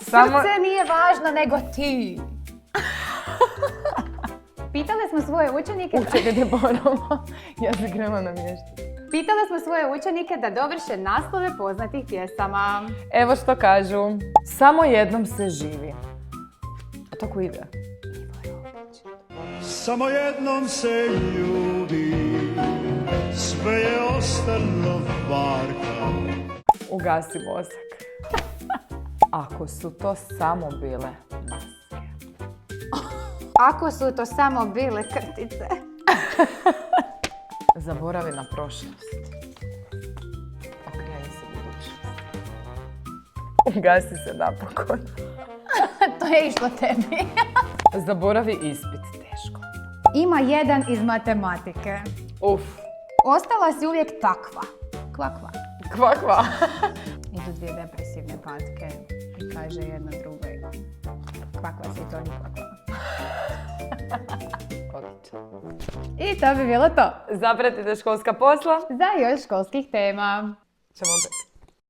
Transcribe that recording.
Srce nije važno nego ti. Pitali smo svoje učenike... Čekaj, da moramo. Ja se grema namještati. Pitali smo svoje učenike da dovrše naslove poznatih pjesama. Evo što kažu. Samo jednom se živi. A tako ide. Samo jednom se ljubi, sve je ostalo varka. Ugasi mozak. Ako su to samo bile maske. Ako su to samo bile krtice. Zaboravi na prošlost. Okreni se budućnost. Ugasi se napokon. To je išlo tebi. Zaboravi ispit, teško. Ima jedan iz matematike. Uf. Ostala si uvijek takva. Kvakva. Kva. Idu dvije depresivne patke i kaže jedna drugoj. Kvakva si to ni kvakva. Odlično. I to bi bilo to. Zapratite školska posla. Za još školskih tema. Ćemo opet.